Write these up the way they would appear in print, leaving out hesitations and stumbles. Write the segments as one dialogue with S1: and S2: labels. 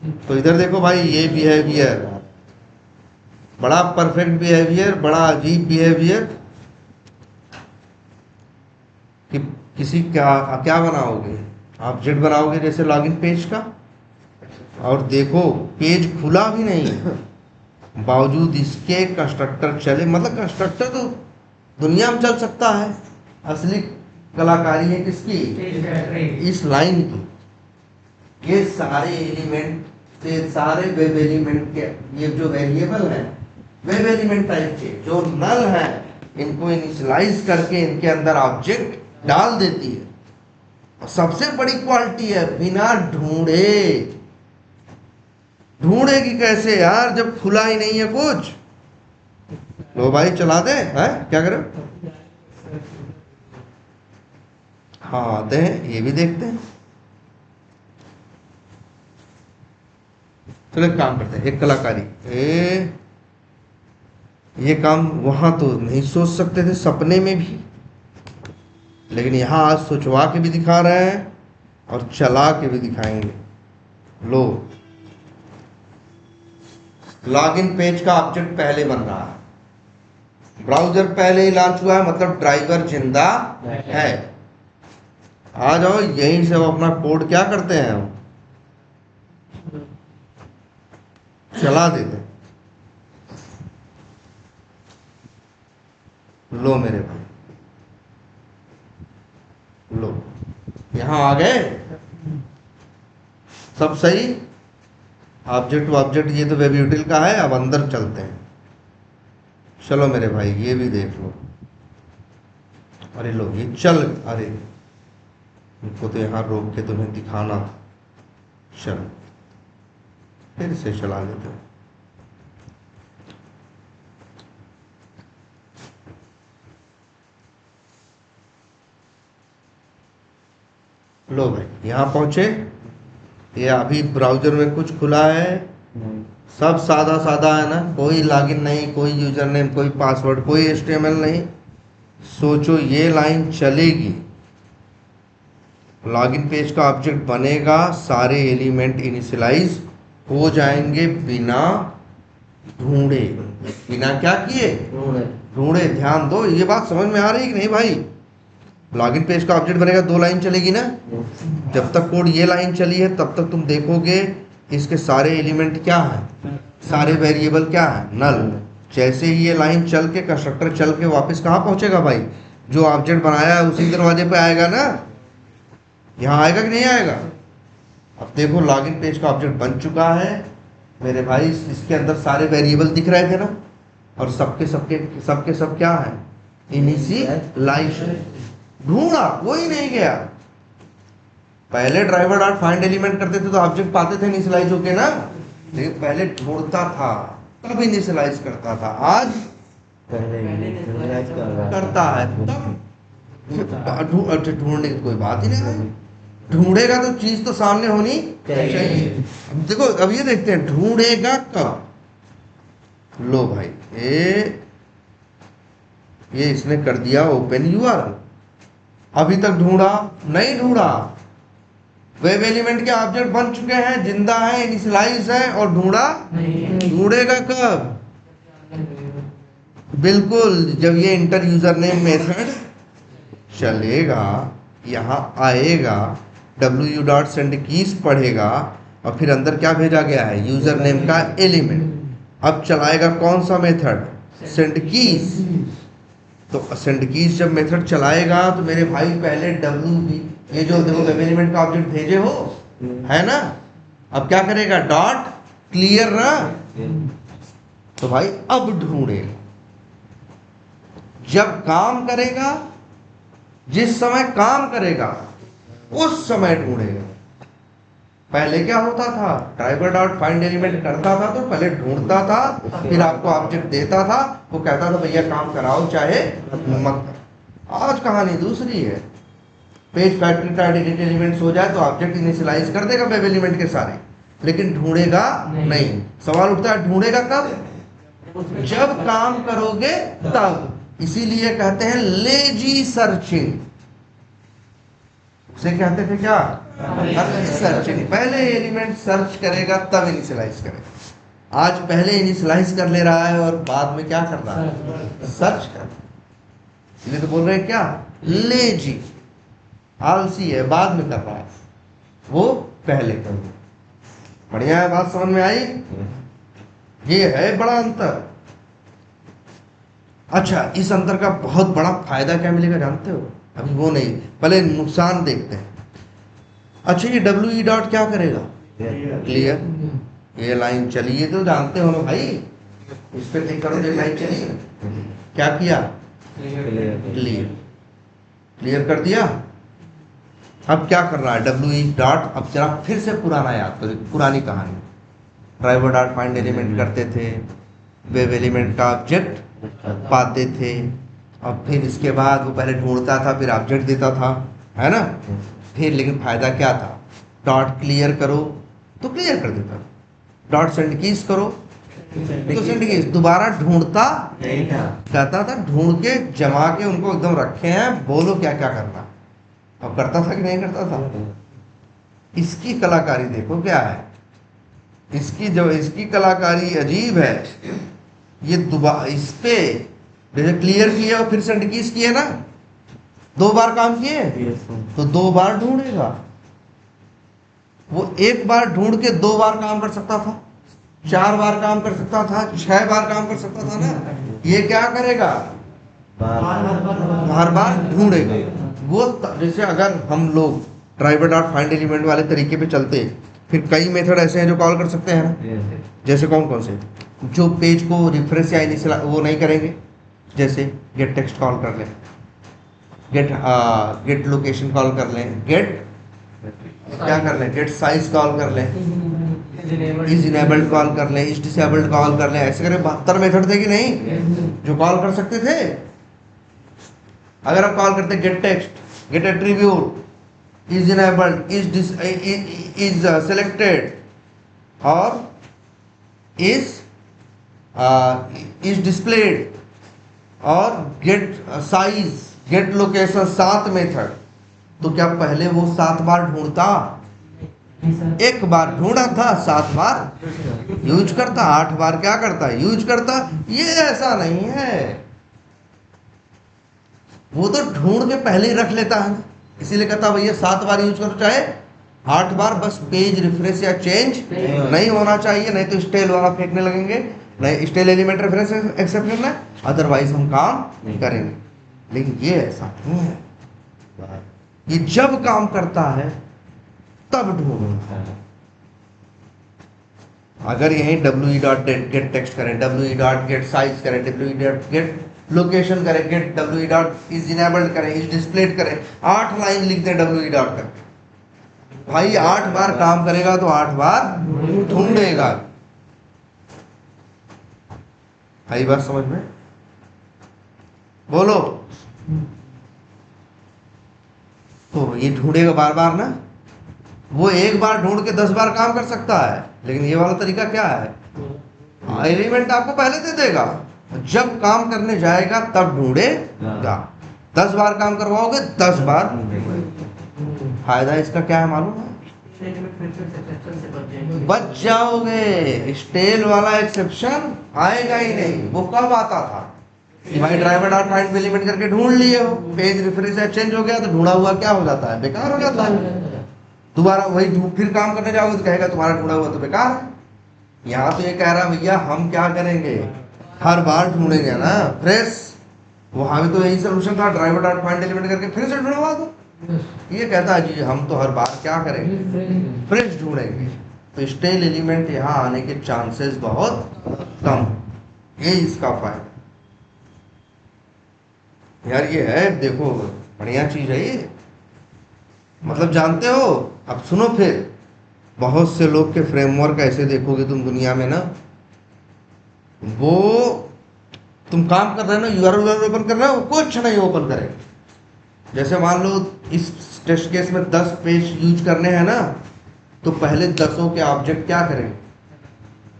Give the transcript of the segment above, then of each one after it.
S1: तो इधर देखो भाई, ये बिहेवियर बड़ा परफेक्ट बिहेवियर, बड़ा अजीब बिहेवियर कि किसी क्या क्या बनाओगे, ऑब्जेक्ट बनाओगे जैसे लॉगिन पेज का, और देखो पेज खुला भी नहीं, बावजूद इसके कंस्ट्रक्टर चले। मतलब कंस्ट्रक्टर तो दुनिया में चल सकता है, असली कलाकारी है किसकी, इस लाइन की। ये सारे एलिमेंट से, सारे वेब एलिमेंट के, ये जो वेरिएबल है वेब एलिमेंट टाइप के जो नल है, इनको इनिशियलाइज करके इनके अंदर ऑब्जेक्ट डाल देती है। और सबसे बड़ी क्वालिटी है, बिना ढूंढेगी कैसे यार जब खुला ही नहीं है कुछ। लो भाई चला दे, है क्या करें। हाँ आते हैं, ये भी देखते हैं। चलो एक काम करते हैं, एक कलाकारी, ये काम वहां तो नहीं सोच सकते थे सपने में भी, लेकिन यहां आज सोचवा के भी दिखा रहे हैं और चला के भी दिखाएंगे। लो, लॉगिन पेज का ऑब्जेक्ट पहले बन रहा है, ब्राउजर पहले ही लॉन्च हुआ है, मतलब ड्राइवर जिंदा है। आ जाओ, यहीं से अपना कोड क्या करते हैं हम, चला देते हैं। लो मेरे भाई, लो यहां आ गए, सब सही। ऑब्जेक्ट ये तो वेब यूटिल का है। अब अंदर चलते हैं। चलो मेरे भाई, ये भी देख लो। अरे लो ये चल, अरे इनको तो यहाँ रोक के तुम्हें दिखाना था। चलो फिर से चला लेते हैं। लो भाई यहाँ पहुंचे, ये अभी ब्राउजर में कुछ खुला है, सब सादा सादा है ना, कोई लॉगिन नहीं, कोई यूजर नेम, कोई पासवर्ड, कोई HTML नहीं। सोचो ये लाइन चलेगी, लॉगिन पेज का ऑब्जेक्ट बनेगा, सारे एलिमेंट इनिशियलाइज हो जाएंगे बिना ढूंढे। बिना क्या किए, ढूंढे। ध्यान दो, ये बात समझ में आ रही है कि नहीं भाई। लॉगिन पेज का ऑब्जेक्ट बनेगा, 2 लाइन चलेगी ना। जब तक कोड ये लाइन चली है तब तक तुम देखोगे इसके सारे एलिमेंट क्या है, सारे वेरिएबल क्या है, नल। जैसे ही ये लाइन चल के, कंस्ट्रक्टर चल के वापस कहाँ पहुंचेगा भाई, जो ऑब्जेक्ट बनाया है उसी दरवाजे पे आएगा ना। यहाँ आएगा कि नहीं आएगा। अब देखो लॉगिन पेज का ऑब्जेक्ट बन चुका है मेरे भाई, इसके अंदर सारे वेरिएबल दिख रहे थे ना, और सबके सब क्या है, इनिशियलाइजेशन। ढूंढा, कोई नहीं गया। पहले ड्राइवर डॉट फाइंड एलिमेंट करते थे तो ऑब्जेक्ट पाते थे इनिशियलाइज होके ना, लेकिन पहले ढूंढता था तब इनिशियलाइज करता था। आज करता है तब। ढूंढने की कोई बात ही नहीं है। ढूंढेगा तो चीज तो सामने होनी चाहिए। अब देखो, अब ये देखते हैं ढूंढेगा कब। लो भाई, ये इसने कर दिया ओपन URL। अभी तक ढूंढा नहीं, ढूंढा। वेब एलिमेंट के ऑब्जेक्ट बन चुके हैं, जिंदा है, इनिशियलाइज है, और ढूंढा नहीं। ढूंढेगा कब, बिल्कुल जब ये इंटर यूजर नेम मेथड चलेगा, यहाँ आएगा, wu.sendKeys पढ़ेगा, और फिर अंदर क्या भेजा गया है, यूजर नेम का एलिमेंट। अब चलाएगा कौन सा मेथड, sendKeys। तो sendKeys जब मेथड चलाएगा तो मेरे भाई पहले wb, ये जो देखो वेब एलिमेंट का ऑब्जेक्ट भेजे हो है ना, अब क्या करेगा, डॉट क्लियर ना। तो भाई अब ढूंढेगा, जब काम करेगा, जिस समय काम करेगा उस समय ढूंढेगा। पहले क्या होता था, ड्राइवर डॉट फाइंड एलिमेंट करता था तो पहले ढूंढता था, फिर आपको ऑब्जेक्ट देता था, वो कहता था भैया काम कराओ चाहे मत करो। आज कहानी दूसरी है, पेज फैक्ट्री का एडिट एलिमेंट्स हो जाए तो ऑब्जेक्ट इनिशियलाइज कर देगा वेब एलिमेंट के सारे, लेकिन ढूंढेगा नहीं। सवाल उठता है ढूंढेगा कब, जब काम करोगे तब। इसीलिए कहते हैं लेजी सर्चिंग, उसे कहते थे क्या, सर्चिंग, पहले एलिमेंट सर्च करेगा तब इनिशियलाइज करेगा। आज पहले इनिशियलाइज कर ले रहा है और बाद में क्या कर रहा है, सर्च कर। इसलिए तो बोल रहे हैं क्या, लेजी, आलसी है, बाद में कर रहा है, वो पहले कर। बढ़िया है, बात समझ में आई? ये है बड़ा अंतर। अच्छा, इस अंतर का बहुत बड़ा फायदा क्या मिलेगा जानते हो? अभी वो नहीं, पहले नुकसान देखते हैं। अच्छा, ये डब्ल्यू ई डॉट क्या करेगा, क्लियर। ये लाइन चली, ये तो जानते हो ना भाई, इस पे क्लिक करो, ये लाइन चली, क्या किया, क्लियर, क्लियर कर दिया। अब क्या कर रहा है डब्ल्यू ई डॉट, अब जरा फिर से पुराना याद करो, पुरानी कहानी। ड्राइवर डॉट फाइंड एलिमेंट करते थे, वेब एलिमेंट का ऑब्जेक्ट पाते थे, और फिर इसके बाद वो पहले ढूंढता था, फिर ऑब्जेक्ट देता था, है ना। फिर लेकिन फायदा क्या था, डॉट क्लियर करो तो क्लियर कर देता, डॉट सेंड कीज करो तो सेंड कीज, दोबारा ढूंढता नहीं था, कहता था ढूंढ के जमा के उनको एकदम रखे हैं, बोलो क्या क्या करना, अब करता था कि नहीं करता था। इसकी कलाकारी देखो क्या है, इसकी कलाकारी अजीब है। ये दोबारा इस पे जैसे क्लियर किया और फिर सेंड कीज किए ना, 2 बार काम किए तो 2 बार ढूंढेगा। वो 1 बार ढूंढ के 2 बार काम कर सकता था, 4 बार काम कर सकता था, 6 बार काम कर सकता था ना। ये क्या करेगा, बार बार ढूंढेगा। वो जैसे अगर हम लोग ड्राइवर डॉट फाइंड एलिमेंट वाले तरीके पे चलते, फिर कई मेथड ऐसे हैं जो कॉल कर सकते हैं ना। जैसे कौन कौन से, जो पेज को रिफ्रेश या इनिशियल वो नहीं करेंगे, जैसे गेट टेक्स्ट कॉल कर लें, गेट लोकेशन कॉल कर लें, गेट क्या कर लें, गेट साइज कॉल कर लें, इज इनेबल्ड कॉल कर लें, इज डिसेबल्ड कॉल कर लें। ऐसे करें 72 मेथड थे कि नहीं जो कॉल कर सकते थे। अगर आप कॉल करते get text, get attribute, is enabled, is selected और इज डिस्प्लेड और get size, get location, 7 method. तो क्या पहले वो 7 बार ढूंढता, 1 बार ढूंढा था, 7 बार यूज करता, 8 बार क्या करता, यूज करता। ये ऐसा नहीं है, वो तो ढूंढ के पहले ही रख लेता है, इसीलिए कहता भैया 7 बार यूज करो, चाहे 8 बार, बस पेज रिफ्रेश या चेंज नहीं होना चाहिए, नहीं तो स्टेल वाला फेंकने लगेंगे, नहीं स्टेल एलिमेंट रेफरेंस एक्सेप्ट करना है, अदरवाइज हम काम नहीं करेंगे। लेकिन ये ऐसा नहीं है, ये जब काम करता है तब ढूंढता है। अगर यही W E dot get text करें, W E dot get size करें, W E dot get location करें, get W E dot is enabled करें, इज डिस्प्लेड करें, 8 लाइन लिख दें डब्ल्यू ई डॉट का, भाई 8 बार काम करेगा तो 8 बार ढूंढेगा। आई बात समझ में? बोलो। तो ये ढूंढेगा बार बार ना, वो 1 बार ढूंढ के 10 बार काम कर सकता है, लेकिन ये वाला तरीका क्या है, एलिमेंट आपको पहले दे देगा, जब काम करने जाएगा तब ढूंढेगा। 10 बार काम करवाओगे 10 बार। फायदा इसका क्या है मालूम है, बच जाओगे, स्टेल वाला एक्सेप्शन आएगा ही नहीं। वो कब आता था कि भाई ड्राइवर डॉट फाइंड एलिमेंट करके ढूंढ लिए हो, पेज रिफ्रेश या चेंज हो गया तो ढूंढा हुआ क्या हो जाता है, बेकार हो जाता है। दोबारा वही फिर काम करने जाओगे तो कहेगा तुम्हारा ढूंढा हुआ तो बेकार है। यहाँ तो ये कह रहा भैया हम क्या करेंगे, हर बार ढूंढेंगे ना फ्रेश। वहां भी तो यही सोल्यूशन था, ड्राइवर डॉट फाइंड एलिमेंट करके फिर से ढूंढवा दो। ये कहता है जी हम तो हर बार क्या करेंगे, फ्रेश ढूंढेंगे। तो स्टेल एलिमेंट यहाँ आने के चांसेस बहुत कम, ये इसका फायदा। यार ये है, देखो बढ़िया चीज है ये, मतलब जानते हो। अब सुनो फिर, बहुत से लोग के फ्रेमवर्क ऐसे देखोगे तुम दुनिया में ना, वो तुम काम कर रहे हो ना, यूआरएल ओपन कर रहे हो, कुछ नहीं ओपन करेगा। जैसे मान लो इस टेस्ट केस में 10 पेज यूज करने हैं ना, तो पहले 10 के ऑब्जेक्ट क्या करेंगे,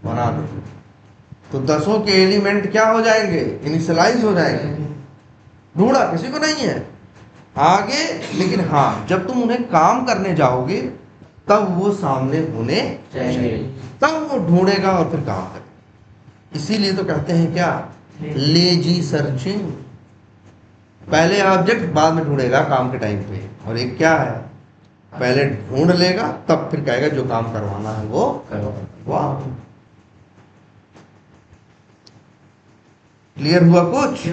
S1: बना दो। तो 10 के एलिमेंट क्या हो जाएंगे, इनिशियलाइज हो जाएंगे। ढूंढा किसी को नहीं है, आगे, लेकिन हाँ जब तुम उन्हें काम करने जाओगे तब वो सामने होने चाहिए, तब वो ढूंढेगा और फिर काम करेगा। इसीलिए तो कहते हैं क्या, लेजी सर्चिंग। पहले ऑब्जेक्ट बाद में ढूंढेगा काम के टाइम पे, और एक क्या है, पहले ढूंढ लेगा तब फिर कहेगा जो काम करवाना है वो वाह। क्लियर हुआ कुछ?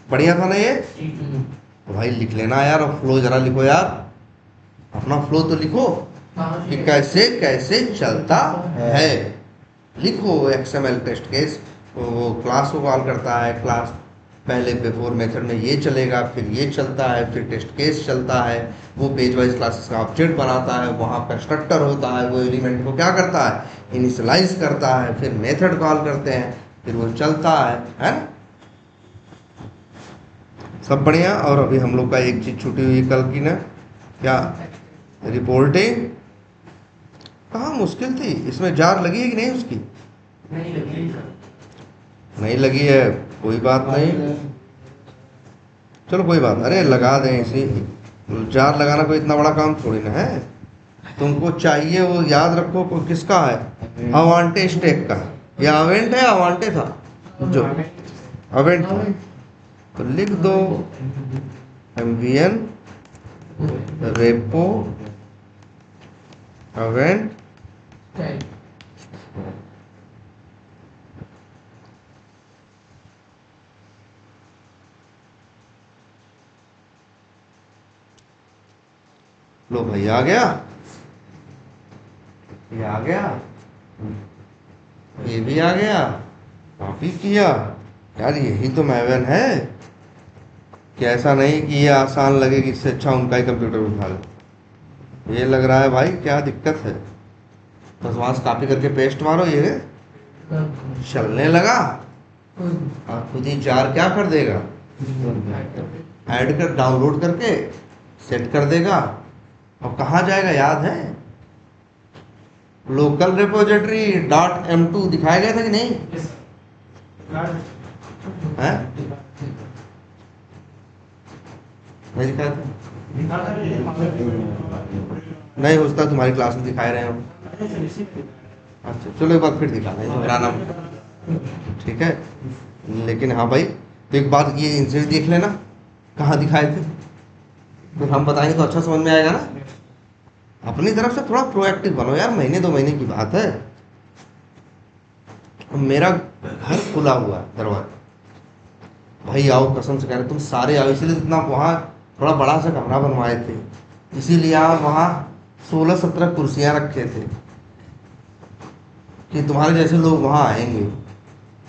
S1: बढ़िया था ना ये? तो भाई लिख लेना यार, और फ्लो जरा लिखो यार, अपना फ्लो तो लिखो कि कैसे कैसे चलता है। लिखो XML टेस्ट केस, वो क्लास को कॉल करता है, क्लास पहले बिफोर मेथड में ये चलेगा, फिर ये चलता है, फिर टेस्ट केस चलता है, वो पेज वाइज क्लासेस का ऑब्जेक्ट बनाता है, वहाँ कंस्ट्रक्टर होता है, वो एलिमेंट को क्या करता है, इनिशियलाइज करता है, फिर मेथड कॉल करते हैं, फिर वो चलता है ना? सब बढ़िया। और अभी हम लोग का एक चीज छूटी हुई कल की ना, क्या, रिपोर्टिंग। कहाँ मुश्किल थी इसमें, जार लगी है कि नहीं उसकी? नहीं लगी है, कोई बात नहीं, चलो कोई बात, अरे लगा दें इसी, जार लगाना कोई इतना बड़ा काम थोड़ी ना है। तुमको चाहिए वो याद रखो, किसका है, अवांटे स्टेक का, या अवेंट है, अवांटे था जो अवेंट था, तो लिख दो MVN रेपो अवेंट लो भाई, आ गया, ये आ गया, ये भी आ गया, कॉपी किया यार, यही तो मैवन है कि ऐसा नहीं कि ये आसान लगे कि इससे अच्छा उनका ही कंप्यूटर उठा लो। ये लग रहा है भाई क्या दिक्कत है, बस वहां से कॉपी करके पेस्ट मारो, ये चलने लगा और खुद ही जार क्या कर देगा, ऐड कर डाउनलोड करके सेट कर देगा। और कहाँ जाएगा याद है, लोकल रिपोजिटरी .m2 दिखाया गया था कि नहीं है? नहीं दिखाया था? नहीं हो सकता तुम्हारी क्लास में दिखाए रहे हो। अच्छा चलो एक बार फिर दिखाना है, ठीक है। लेकिन हाँ भाई, तो एक बार ये इनसे देख लेना कहाँ दिखाए थे, तो हम बताएंगे तो अच्छा समझ में आएगा ना। अपनी तरफ से थोड़ा प्रोएक्टिव बनो यार, महीने 2 महीने की बात है। मेरा घर खुला हुआ है, दरवाजा, भाई आओ कसम से कह रहे तुम सारे आओ, इसीलिए इतना वहाँ थोड़ा बड़ा सा कमरा बनवाए थे, इसीलिए आप वहाँ 16-17 कुर्सियाँ रखे थे कि तुम्हारे जैसे लोग वहाँ आएंगे।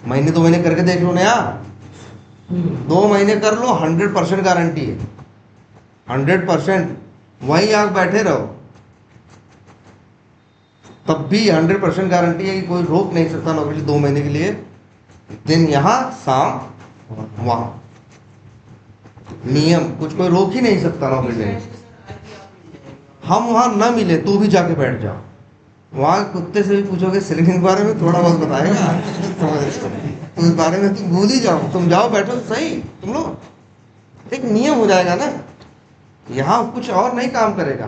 S1: महीने 2 महीने करके देख लो ना यार, 2 महीने कर लो, 100% गारंटी है, 100%। वहीं आग बैठे रहो तब भी 100% गारंटी है कि कोई रोक नहीं सकता नौकरी 2 महीने के लिए, दिन यहाँ शाम वहां, नियम कुछ कोई रोक ही नहीं सकता नौकरी लेने। हम वहां ना मिले तो भी जाके बैठ जाओ, वहां कुत्ते से भी पूछोगे सिलिंडर के बारे में थोड़ा बहुत बताएगा तो इस बारे में तुम भूल ही जाओ, तुम जाओ बैठो सही, तुम लोग, एक नियम हो जाएगा ना। यहाँ कुछ और नहीं काम करेगा,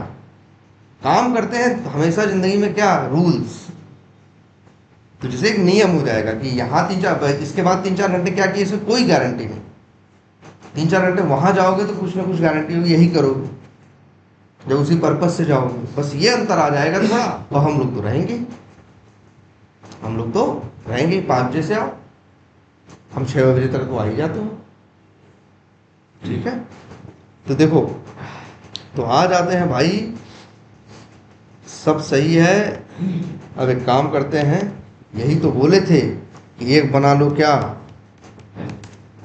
S1: काम करते हैं हमेशा जिंदगी में क्या, रूल्स। तो जैसे एक नियम हो जाएगा कि यहाँ 3-4, इसके बाद 3-4 घंटे क्या किए, इसमें कोई गारंटी नहीं, 3-4 घंटे वहां जाओगे तो कुछ ना कुछ गारंटी होगी, यही करोगे जब उसी पर्पज से जाओगे। बस ये अंतर आ जाएगा थोड़ा, तो हम लोग तो रहेंगे, हम लोग तो रहेंगे 5 बजे से आओ, हम 6 बजे तक तो आ ही जाते हो, ठीक है। तो देखो, तो आ जाते हैं भाई, सब सही है। अब एक काम करते हैं, यही तो बोले थे कि एक बना लो क्या,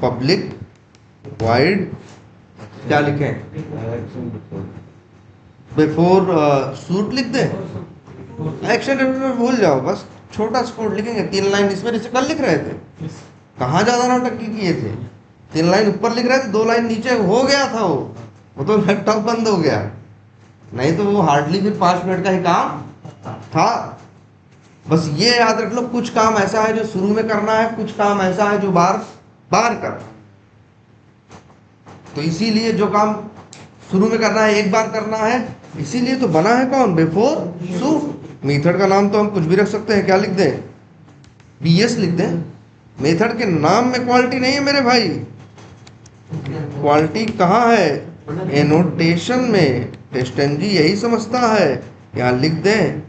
S1: पब्लिक वाइड, क्या लिखें, बिफोर सूट लिख दें, एक्शन में भूल जाओ, बस छोटा सा कोड लिखेंगे, 3 लाइन इसमें, जैसे कल लिख रहे थे, कहाँ ज्यादा नौटंकी किए थे, 3 लाइन ऊपर लिख रहे थे, 2 लाइन नीचे, हो गया था वो तो लैपटॉप बंद हो गया, नहीं तो वो हार्डली फिर 5 मिनट का ही काम था। बस ये याद रख लो, कुछ काम ऐसा है जो शुरू में करना है, कुछ काम ऐसा है जो बार बार करना, तो इसीलिए जो काम शुरू में करना है एक बार करना है, इसीलिए तो बना है कौन, बिफोर शूट। मेथड का नाम तो हम कुछ भी रख सकते हैं, क्या लिख दें, बीएस लिख दें। मेथड के नाम में क्वालिटी नहीं है मेरे भाई, क्वालिटी कहाँ है, एनोटेशन में। टेस्टनजी यही समझता है, यहाँ लिख दें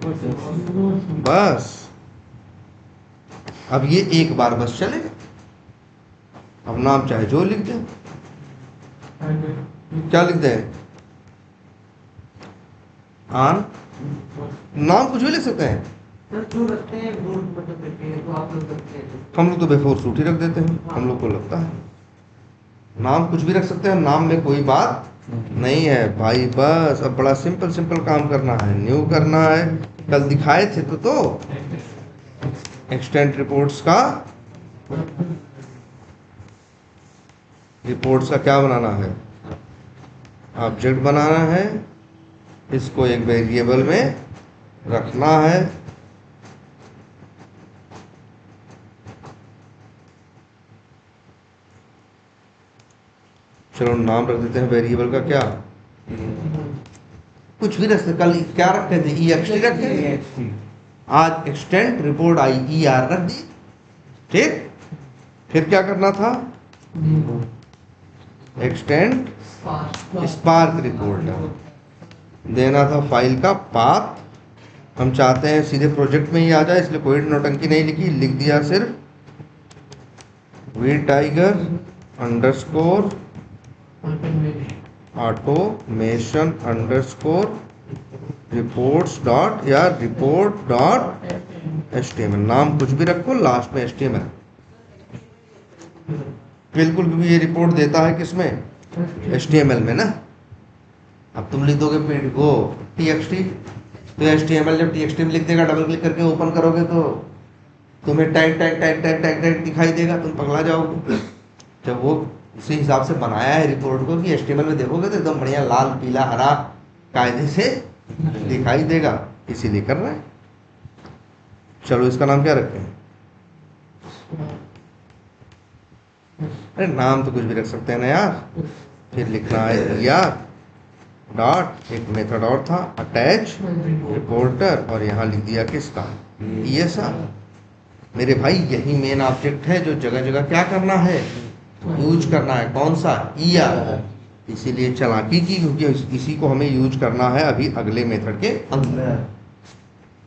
S1: बस। अब ये एक बार बस चलेगा, अब नाम चाहे जो लिख दें, क्या लिख दें, आन, नाम कुछ भी लिख सकते हैं। हम लोग तो बिफोर शूट ही रख देते हैं, हम लोग को लगता है नाम कुछ भी रख सकते हैं, नाम में कोई बात नहीं है भाई। बस अब बड़ा सिंपल सिंपल काम करना है, न्यू करना है। कल दिखाए थे तो एक्सटेंट रिपोर्ट्स का क्या बनाना है, ऑब्जेक्ट बनाना है, इसको एक वेरिएबल में रखना है। चलो नाम रख देते हैं वेरिएबल का, क्या कुछ भी रख सकते। कल क्या रखे थे, EXT रखे थे, आज एक्सटेंट रिपोर्ट आई ER रख दी, ठीक। फिर क्या करना था, एक्सटेंट स्पार्क रिपोर्ट देना था, फाइल का पाथ हम चाहते हैं सीधे प्रोजेक्ट में ही आ जाए, इसलिए कोई नोटंकी नहीं लिखी, लिख दिया सिर्फ V tiger underscore automation underscore reports dot या रिपोर्ट डॉट HTML। नाम कुछ भी रखो, लास्ट में HTML बिल्कुल, क्योंकि ये रिपोर्ट देता है किसमें, HTML में ना। अब तुम लिख दोगे पेड को TXT, तो HTML जब TXT में लिख देगा, डबल क्लिक करके ओपन करोगे तो तुम्हें tag tag tag tag tag tag दिखाई देगा, तुम पगला जाओगे। जब वो उसी हिसाब से बनाया है रिपोर्ट को कि HTML में देखोगे तो एकदम बढ़िया लाल पीला हरा कायदे से दिखाई देगा, इसीलिए कर रहे हैं। चलो इसका नाम क्या रखें, अरे नाम तो कुछ भी रख सकते हैं ना यार। फिर लिखना है यार डॉट, एक मेथड और था अटैच रिपोर्टर, और यहाँ लिख दिया किसका, ESR। मेरे भाई यही मेन ऑब्जेक्ट है जो जगह जगह क्या करना है, यूज करना है, कौन सा, ER। इसीलिए चालाकी की, क्योंकि इसी को हमें यूज करना है अभी अगले मेथड के अंदर।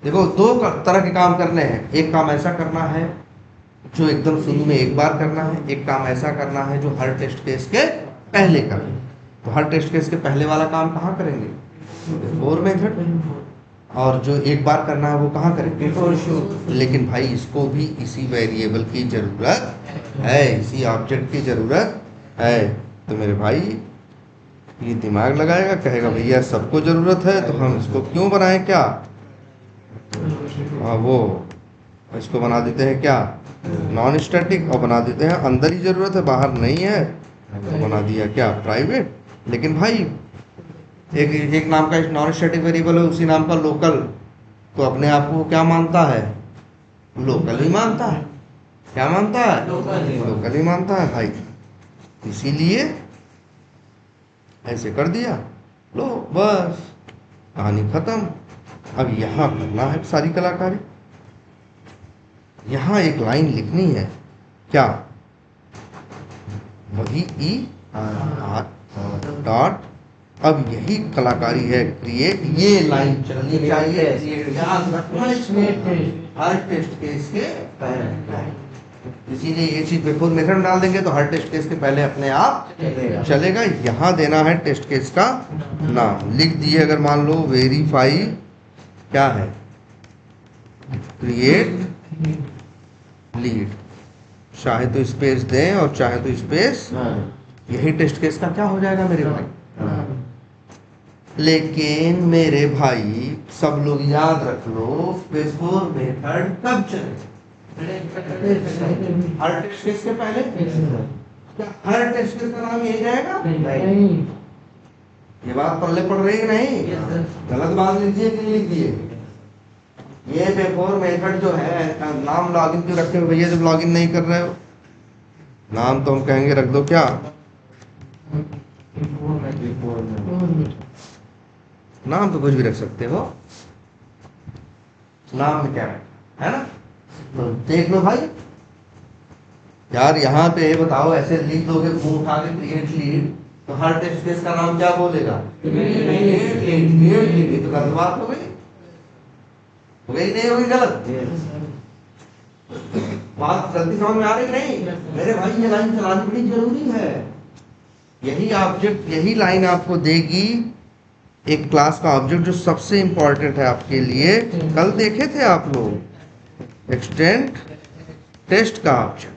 S1: देखो दो तरह के काम करने हैं, एक काम ऐसा करना है जो एकदम शुरू में एक बार करना है, एक काम ऐसा करना है जो हर टेस्ट केस के पहले करना है। तो हर टेस्ट केस के पहले वाला काम कहाँ करेंगे, बिफोर मेथड, और जो एक बार करना है वो कहाँ करेंगे, बिफोर शूट। लेकिन भाई इसको भी इसी वेरिएबल की जरूरत है, इसी ऑब्जेक्ट की जरूरत है। तो मेरे भाई ये दिमाग लगाएगा, कहेगा भैया सबको जरूरत है तो हम इसको क्यों बनाएं, क्या वो इसको बना देते हैं क्या, नॉन स्टैटिक, और बना देते हैं अंदर ही जरूरत है बाहर नहीं है, तो बना दिया क्या, प्राइवेट। लेकिन भाई एक नाम का नॉन स्टैटिक वेरिएबल है, उसी नाम का लोकल, तो अपने आप को क्या मानता है, लोकल ही मानता है। क्या मानता है, लोकल ही मानता है भाई। इसीलिए ऐसे कर दिया, लो बस कहानी खत्म। अब यहाँ करना है सारी कलाकारी, यहाँ एक लाइन लिखनी है, क्या, वही ER डॉट, अब यही कलाकारी है, क्रिएट, ये लाइन चलनी चाहिए, हर टेस्ट केस के पहले। इसीलिए ये चीज बिफोर मेथड डाल देंगे तो हर टेस्ट केस के पहले अपने आप चलेगा। यहाँ देना है टेस्ट केस का नाम, लिख दिए अगर मान लो वेरीफाई क्या है, क्रिएट लीड, चाहे तो स्पेस दें और चाहे तो स्पेस, यही टेस्ट केस का क्या हो जाएगा मेरे भाई। लेकिन मेरे भाई सब लोग याद रख लो, बिफोर मेथड कब चले, हर टेस्ट केस के पहले। क्या हर टेस्ट केस का नाम यही जाएगा, नहीं। ये बात पल्ले पड़ रही है, नहीं गलत बात लिखिए कि नहीं लिखिए। ये बिफोर मेथड जो है, नाम लॉगिन क्यों रखे हो भैया, जब लॉगिन नहीं कर रहे हो, नाम तो हम कहेंगे रख दो क्या, नाम तो कुछ भी रख सकते हो, नाम में क्या है ना। तो देख लो भाई यार, यहाँ पे ये बताओ ऐसे लिख दोगे मुंह उठा के क्रिएट लीड, तो हर टेस्ट केस का नाम क्या बोलेगा? ये तो गलत बात हो गई, नहीं होगी गलत बात? गलती समझ में आ रही नहीं मेरे भाई? ये लाइन चलानी बड़ी जरूरी है। यही ऑब्जेक्ट, यही लाइन आपको देगी एक क्लास का ऑब्जेक्ट जो सबसे इंपॉर्टेंट है आपके लिए। कल देखे थे आप लोग एक्सटेंड टेस्ट का ऑब्जेक्ट।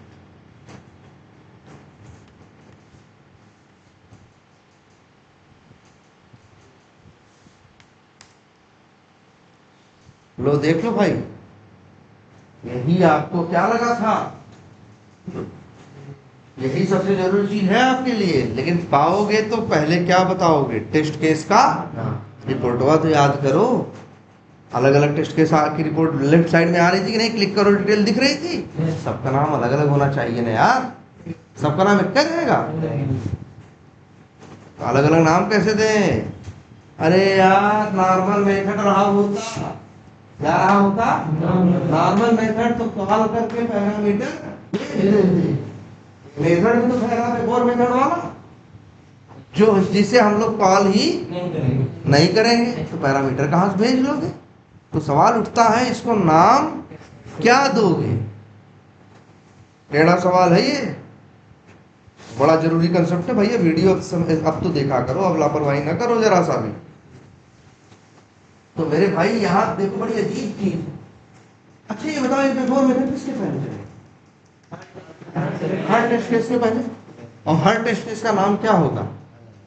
S1: लो देख लो भाई, यही आपको क्या लगा था, यही सबसे जरूरी चीज है आपके लिए। लेकिन पाओगे तो पहले क्या बताओगे? टेस्ट केस का रिपोर्टवा तो याद करो। अलग अलग टेस्ट केस की रिपोर्ट लेफ्ट साइड में आ रही थी कि नहीं? क्लिक करो, डिटेल दिख रही थी। सबका नाम अलग अलग होना चाहिए ना यार, सबका नाम एक रहेगा। अलग अलग नाम कैसे दें? अरे यार नॉर्मल मेथड रहा होता, क्या रहा होता? नॉर्मल मेथड तो कॉल करके पैरामीटर, मेथड में तो पहला बिफोर मेथड वाला जो जिसे हम लोग कॉल ही नहीं करेंगे, तो पैरामीटर कहां से भेज लोगे? तो सवाल उठता है इसको नाम क्या दोगे? टेढ़ा सवाल है ये, बड़ा जरूरी कंसेप्ट है भैया। वीडियो अब तो देखा करो, अब लापरवाही ना करो जरा सा भी। तो मेरे भाई यहाँ देखो बड़ी अजीब चीज। अच्छा ये बताओ, बिफोर मेथड किसके पहले चले? हर टेस्ट केस के पहले। और हर टेस्ट केस का नाम क्या होगा?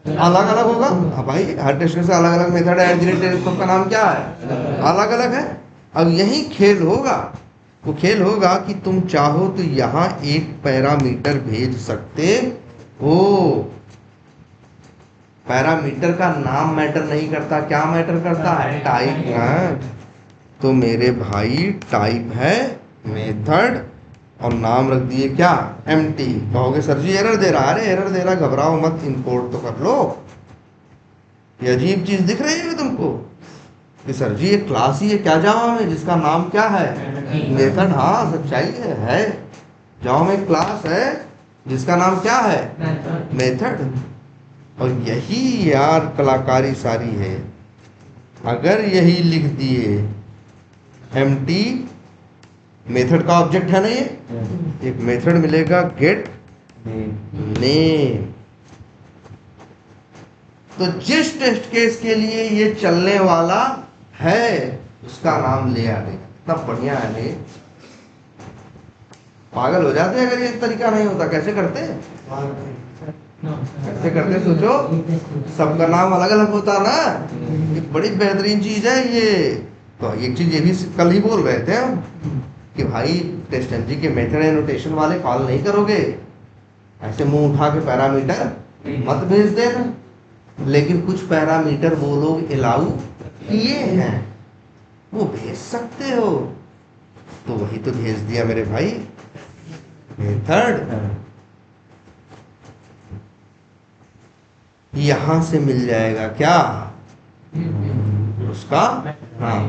S1: अलग अलग होगा। हाँ भाई, हर टेस्ट केस अलग अलग मेथड है, का नाम क्या है? अलग अलग है। अब यही खेल होगा, वो खेल होगा कि तुम चाहो तो यहाँ एक पैरामीटर भेज सकते हो। पैरामीटर का नाम मैटर नहीं करता, क्या मैटर करता है? टाइप है। तो मेरे भाई टाइप है मेथड और नाम रख दिए क्या? एम्प्टी। कहोगे सर जी एरर दे रहा है। अरे एरर दे रहा, घबराओ मत, इंपोर्ट तो कर लो। ये अजीब चीज दिख रही है तुमको कि सर जी एक क्लास ही है क्या जावा में जिसका नाम क्या है? मेथड। हाँ सच्चाई है, जावा में क्लास है जिसका नाम क्या है? मेथड। और यही यार कलाकारी सारी है। अगर यही लिख दिए एम्प्टी, मेथड का ऑब्जेक्ट है ना ये, एक मेथड मिलेगा गेट नेम। तो जिस टेस्ट केस के लिए ये चलने वाला है उसका नाम ले आने। इतना बढ़िया है ये, पागल हो जाते अगर ये तरीका नहीं होता। कैसे करते? कैसे करते सोचो, सबका नाम अलग अलग होता ना। ये बड़ी बेहतरीन चीज है ये। तो एक चीज ये भी कल ही बोल रहे थे हम कि भाई टेस्ट एनजी के मेथड एनोटेशन वाले कॉल नहीं करोगे, ऐसे मुंह उठा के पैरामीटर मत भेज देना। लेकिन कुछ पैरामीटर वो लोग अलाउ किए हैं, वो भेज सकते हो। तो वही तो भेज दिया मेरे भाई, मेथड। यहां से मिल जाएगा क्या उसका? हाँ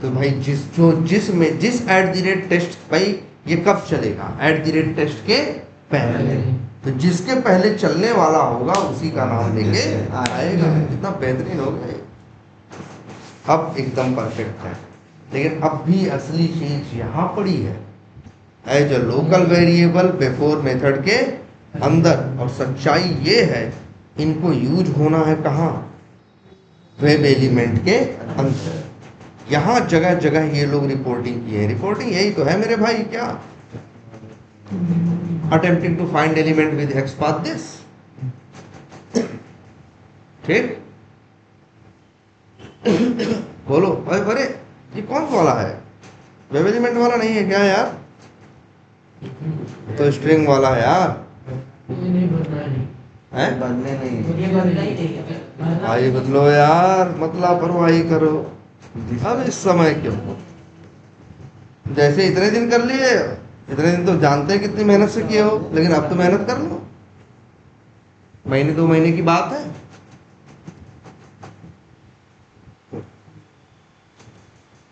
S1: तो भाई जिस @ टेस्ट भाई ये कब चलेगा? @ टेस्ट के पहले। तो जिसके पहले चलने वाला होगा उसी का नाम लेके आएगा। कितना बेहतरीन हो गया, अब एकदम परफेक्ट है। लेकिन अब भी असली चीज यहाँ पड़ी है, as a local variable before method के अंदर। और सच्चाई ये है इनको यूज होना है कहाँ? वेब एलिमेंट के अंदर। यहाँ जगह जगह ये लोग रिपोर्टिंग की है। रिपोर्टिंग यही तो है मेरे भाई, क्या? Attempting to find element with xpath this. ठीक, बोलो। अरे ये कौन वाला है? वेब एलिमेंट वाला नहीं है क्या यार? तो स्ट्रिंग वाला है यार। बनने नहीं भाई, बदलो यार, मत लापरवाही करो। अब इस समय क्यों? जैसे इतने दिन कर लिए, इतने दिन तो जानते हैं कितनी मेहनत से किए हो, लेकिन अब तो मेहनत कर लो। महीने 2 महीने की बात है,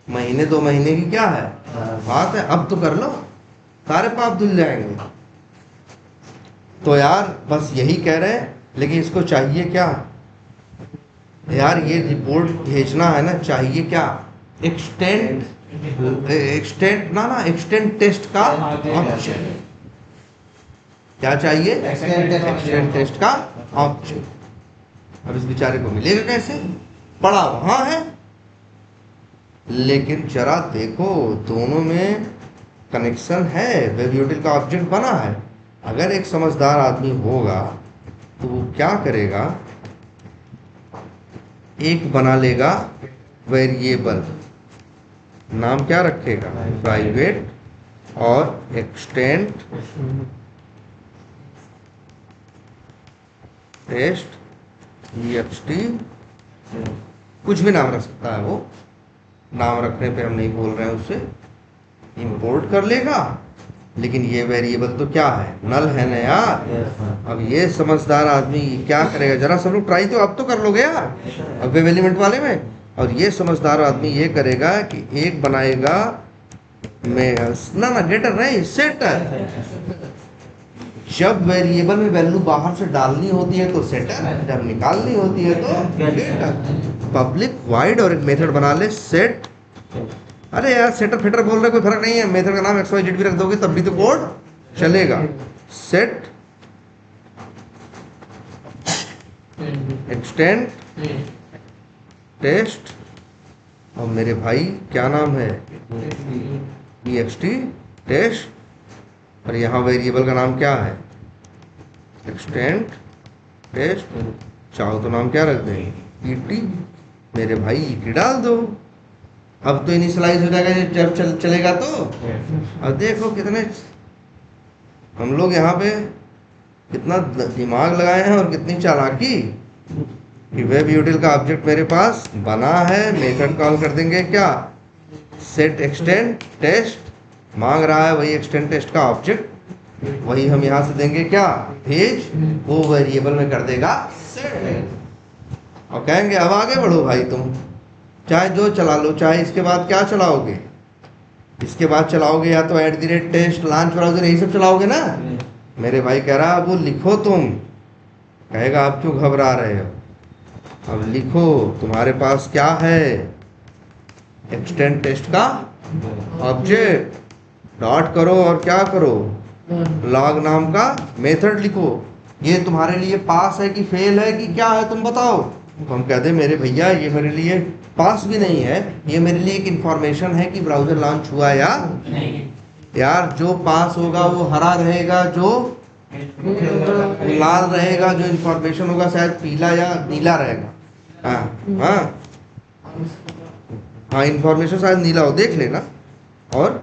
S1: महीने 2 महीने की क्या है बात है। अब तो कर लो, सारे पाप धुल जाएंगे। तो यार बस यही कह रहे हैं, लेकिन इसको चाहिए क्या यार, ये रिपोर्ट भेजना है ना, चाहिए क्या, एक्सटेंट टेस्ट का ऑप्शन। क्या चाहिए? एक्सटेंट टेस्ट का ऑप्शन। अब इस बेचारे को मिलेगा कैसे, पड़ा वहां है। लेकिन जरा देखो दोनों में कनेक्शन है, वेब यूटिल का ऑब्जेक्ट बना है। अगर एक समझदार आदमी होगा तो वो क्या करेगा, एक बना लेगा वेरिएबल, नाम क्या रखेगा, प्राइवेट, और एक्सटेंड टेस्ट ext, कुछ भी नाम रख सकता है वो, नाम रखने पे हम नहीं बोल रहे हैं उससे, इंपोर्ट कर लेगा। लेकिन ये वेरिएबल तो क्या है, नल है ना यार। अब ये समझदार आदमी क्या करेगा, जरा सब लोग ट्राई तो अब तो कर लोगे यार, अब वेब एलिमेंट वाले में। और ये समझदार आदमी ये करेगा कि एक बनाएगा में ना गेटर नहीं, सेटर। जब वेरिएबल में वैल्यू बाहर से डालनी होती है तो सेटर, जब निकालनी होती है तो गेटर। पब्लिक वाइड और एक मेथड बना ले सेट। अरे यार सेटर फिटर बोल रहे कोई फर्क नहीं है, मेथड का नाम XYZ भी रख दोगे तब भी तो कोड चलेगा। सेट एक्सटेंड टेस्ट, और मेरे भाई क्या नाम है, ext टेस्ट, और यहाँ वेरिएबल का नाम क्या है, एक्सटेंड टेस्ट। चाहो तो नाम क्या रख दें, ईटी। मेरे भाई ईटी डाल दो। अब तो इनिशियलाइज हो जाएगा जब चलेगा तो। अब देखो कितने हम लोग यहाँ पे कितना दिमाग लगाए हैं और कितनी चालाकी कि वेब यूटिल का ऑब्जेक्ट मेरे पास बना है, मेथड कॉल कर देंगे क्या, सेट एक्सटेंड टेस्ट, मांग रहा है वही एक्सटेंड टेस्ट का ऑब्जेक्ट, वही हम यहाँ से देंगे क्या, भेज, वो वेरिएबल में कर देगा सेट। और कहेंगे अब आगे बढ़ो भाई तुम, चाहे जो चला लो, चाहे इसके बाद क्या चलाओगे, इसके बाद चलाओगे या तो @टेस्ट लॉन्च ब्राउजर यही सब चलाओगे ना। मेरे भाई कह रहा वो लिखो तुम, कहेगा आप क्यों घबरा रहे हो, अब लिखो, तुम्हारे पास क्या है, एक्सटेंड टेस्ट का ऑब्जेक्ट, डॉट करो और क्या करो, लॉग नाम का मेथड लिखो। ये तुम्हारे लिए पास है कि फेल है कि क्या है तुम बताओ। तो हम कहते मेरे भैया ये मेरे लिए पास भी नहीं है, ये मेरे लिए एक इंफॉर्मेशन है कि ब्राउजर लॉन्च हुआ या नहीं। यार जो पास होगा वो हरा रहेगा, जो लाल रहेगा, जो इंफॉर्मेशन होगा शायद पीला या नीला रहेगा। हाँ हाँ हाँ, इंफॉर्मेशन शायद नीला हो, देख लेना। और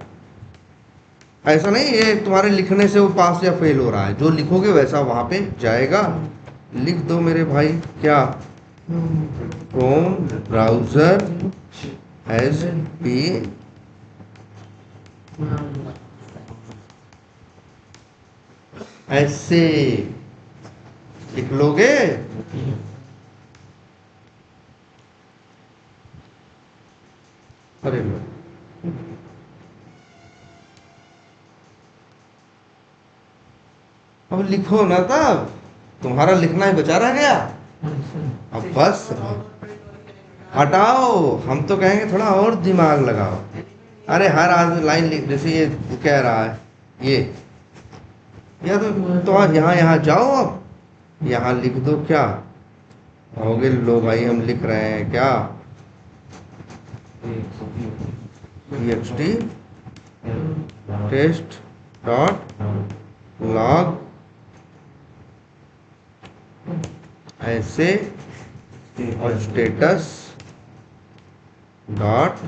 S1: ऐसा नहीं ये तुम्हारे लिखने से वो पास या फेल हो रहा है, जो लिखोगे वैसा वहां पे जाएगा। लिख दो मेरे भाई क्या, क्रोम ब्राउजर हैज बीन ऐसे लिख लोगे। अरे लो, अब लिखो ना, तब तुम्हारा लिखना ही बचा रह गया। अब बस हटाओ, हम तो कहेंगे थोड़ा और दिमाग लगाओ। अरे हर आदमी लाइन लिख, जैसे ये कह रहा है ये, या तो आप यहाँ जाओ, अब यहाँ लिख दो क्या, होगे लो भाई हम लिख रहे हैं क्या, ext टेस्ट डॉट लॉग ऐसे, और स्टेटस डॉट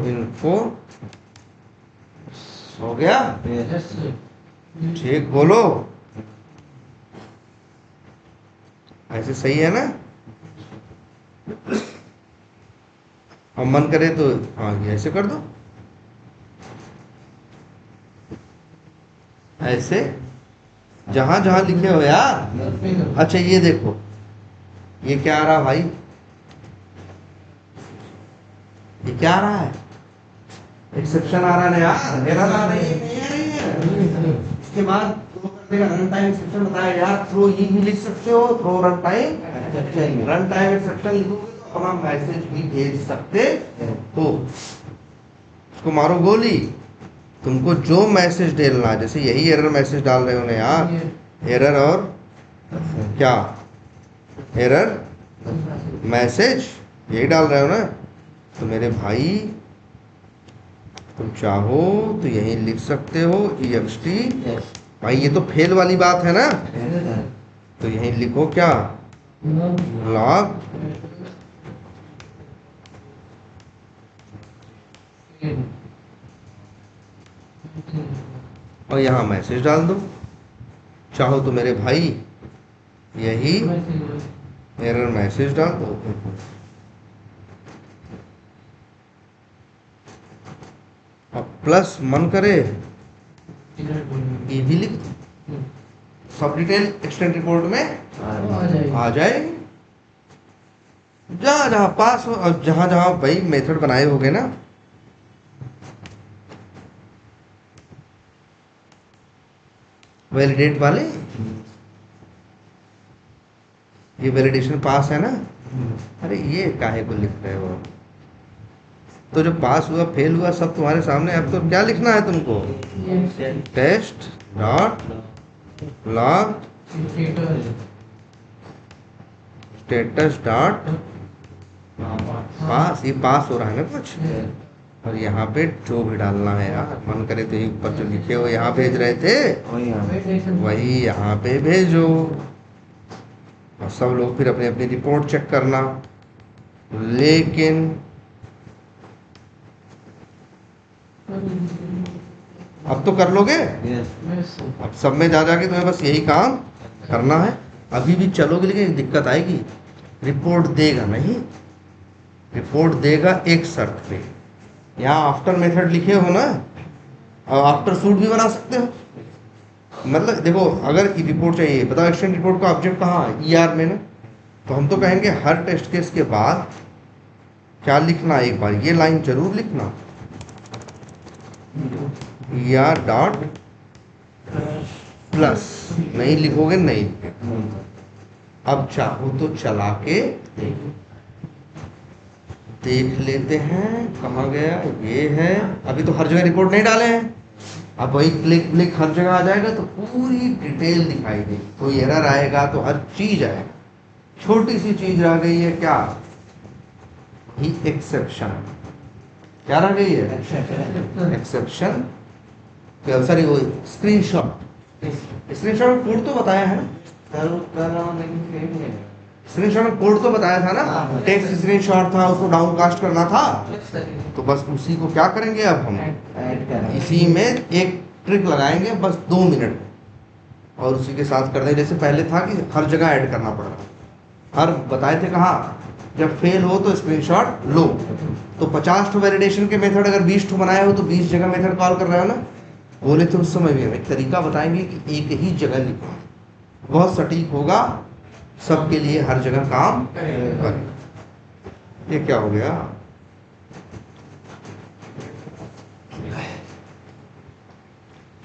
S1: इन्फो। हो गया, ठीक बोलो, ऐसे सही है ना। अब मन करे तो हाँ ये ऐसे कर दो, ऐसे जहां जहां लिखे हो यार। अच्छा ये देखो, ये क्या आ रहा भाई, ये क्या आ रहा है, एक्सेप्शन आ रहा है ना यार, एरर आ रही है, नहीं आ रही है। इसके बाद थ्रो करने का रन टाइम एक्सेप्शन बताया यार, थ्रो ये भी लिख सकते हो, throw run time, run time exception लिखोगे तो अपना मैसेज भी भेज सकते हो। उसको मारो गोली, तुमको जो मैसेज डालना है, जैसे यही एरर मैसेज डाल रहे हो ना यार, एरर और क्या, एरर मैसेज यही डाल रहे हो ना, तो मेरे भाई तुम चाहो तो यही लिख सकते हो ext। भाई ये तो फेल वाली बात है ना, तो यही लिखो क्या, लॉग, और यहाँ मैसेज डाल दो। चाहो तो मेरे भाई यही एरर मैसेज डाल दो, और प्लस मन करे ये भी लिख दो, सब डिटेल एक्सटेंड रिपोर्ट में आ जाएगी। जहां जहां पास हो और जहां जहां भाई मेथड बनाए होगे ना, वैलिडेट वाले, ये वैलिडेशन पास है ना, अरे ये काहे को लिख रहे हो, तो जो पास हुआ फेल हुआ सब तुम्हारे सामने। अब तो क्या लिखना है तुमको, test dot log status dot pass, ये पास हो रहा है ना कुछ, और यहाँ पे जो भी डालना है यार, मन करे तो ये ऊपर जो लिखे हो यहाँ भेज रहे थे वही यहाँ पे भेजो, और सब लोग फिर अपनी अपनी रिपोर्ट चेक करना। लेकिन अब तो कर लोगे, अब सब में जा जाके तुम्हें बस यही काम करना है। अभी भी चलोगे लेकिन दिक्कत आएगी, रिपोर्ट देगा नहीं, रिपोर्ट देगा एक शर्त पे, यहाँ आफ्टर मेथड लिखे हो ना, और आफ्टर सूट भी बना सकते हो। मतलब देखो, अगर रिपोर्ट चाहिए, बताओ एक्सटेंड रिपोर्ट का ऑब्जेक्ट कहाँ है, ER में ना, तो हम तो कहेंगे हर टेस्ट केस के बाद क्या लिखना, एक बार ये लाइन जरूर लिखना, ER डॉट प्लस, नहीं लिखोगे नहीं। अब चाहो तो चला के देख लेते हैं, कहाँ गया, ये है, अभी तो हर जगह रिपोर्ट नहीं डाले हैं, अब वही क्लिक क्लिक हर जगह आ जाएगा तो पूरी डिटेल दिखाई देगी, कोई एरर आएगा तो हर चीज आएगा। छोटी सी चीज रह गई है क्या, ही एक्सेप्शन, क्या रह गई है, एक्सेप्शन, सॉरी वो स्क्रीनशॉट, स्क्रीनशॉट कोड तो बताया है, स्क्रीनशॉट में कोड तो बताया था ना, टेक्स्ट स्क्रीनशॉट था, उसको डाउनकास्ट करना था, तो बस उसी को क्या करेंगे अब हम, इसी में एक ट्रिक लगाएंगे बस 2 मिनट, और उसी के साथ कर देंगे। जैसे पहले था कि हर जगह ऐड करना पड़ रहा, हर बताए थे कहाँ, जब फेल हो तो स्क्रीनशॉट लो, तो 50 वैलिडेशन के मेथड अगर 20 बनाए हो तो 20 जगह मेथड कॉल कर रहे हो ना, बोले तो उस समय भी हम एक तरीका बताएंगे कि एक ही जगह लिखो, बहुत सटीक होगा, सबके लिए हर जगह काम करे। ये क्या हो गया,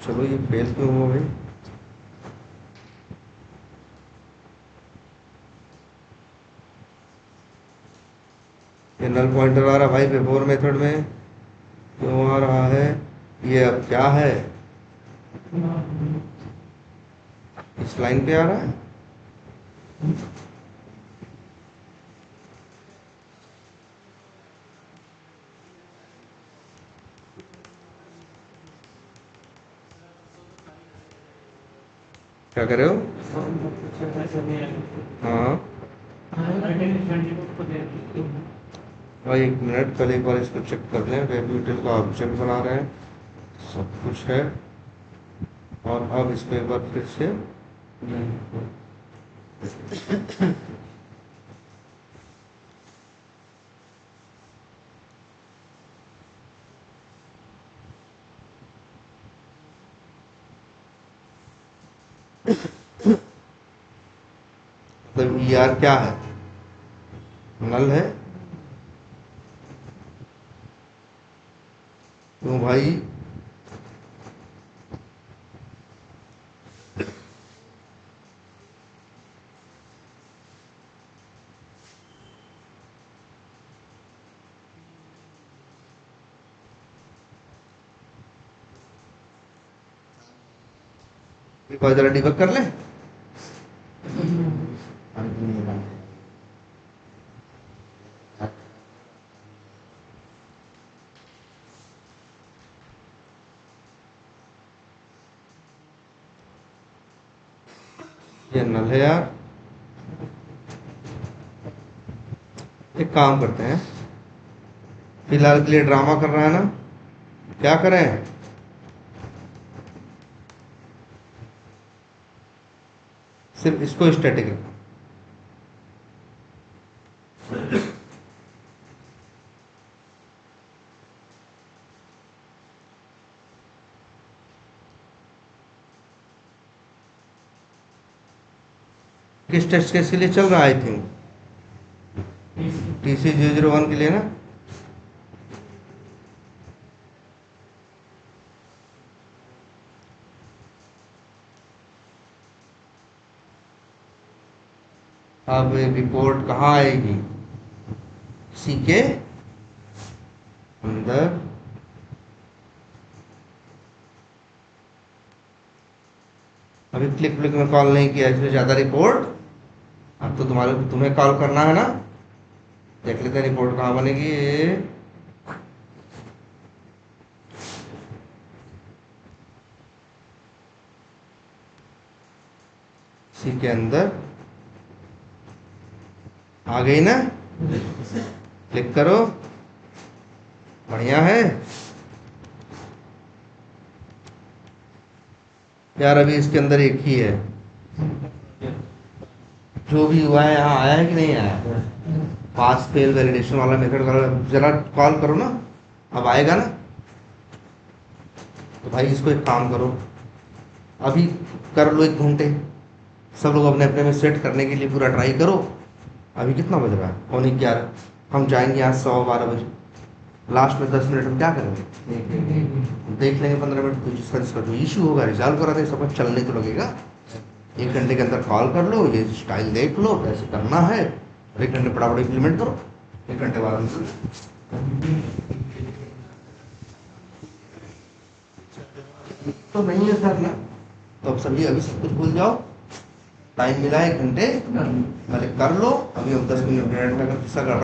S1: चलो ये फेल क्यों हो गई, ये नल पॉइंटर आ रहा भाई बिफोर मेथड में, क्यों आ रहा है, ये अब क्या है, इस लाइन पे आ रहा है, क्या कर रहे हो, हाँ भाई 1 मिनट, कल एक बार इसको चेक कर लें, वेब यूटिल का ऑब्जेक्ट बना रहे हैं, सब कुछ है, और अब इस पर एक बार फिर से मतलब ई आर क्या है, नल है। तो भाई एक बार जरा डिबग कर ले। ये नल है यार। एक काम करते हैं, फिलहाल के लिए ड्रामा कर रहा है ना, क्या करें, सिर्फ इसको स्टैटिक रखें। किस टेस्ट केस के लिए चल रहा है? आई थिंक TC001 के लिए ना। अब रिपोर्ट कहाँ आएगी? सी के अंदर। अभी क्लिक क्लिक में कॉल नहीं किया, इसमें ज्यादा रिपोर्ट। अब तो तुम्हें कॉल करना है ना। देख लेते हैं रिपोर्ट कहाँ बनेगी। सी के अंदर आ गई ना, क्लिक करो, बढ़िया है यार। अभी इसके अंदर एक ही है, जो भी हुआ है यहाँ आया है कि नहीं आया? पास फेल वैलिडेशन वाला मेथड वाला जरा कॉल करो ना, अब आएगा ना। तो भाई इसको एक काम करो, अभी कर लो 1 घंटे, सब लोग अपने अपने में सेट करने के लिए पूरा ट्राई करो। अभी कितना बज रहा है? 11:15। हम जाएंगे यहाँ 12:15 बजे। लास्ट में 10 मिनट हम क्या करेंगे? देख लेंगे 15 मिनट, तो जिसका जो इशू होगा रिजॉल्व करा देंगे, सब चलने तो लगेगा। 1 घंटे के अंदर कॉल कर लो, ये स्टाइल देख लो कैसे करना है, 1 घंटे फटाफट इम्प्लीमेंट करो, 1 घंटे बाद तो नहीं है सर ना। तो अब सभी अभी सब कुछ भूल जाओ, टाइम मिला 1 घंटे, पहले कर लो। अभी हम 10 मिनट में अगर किस्सा कर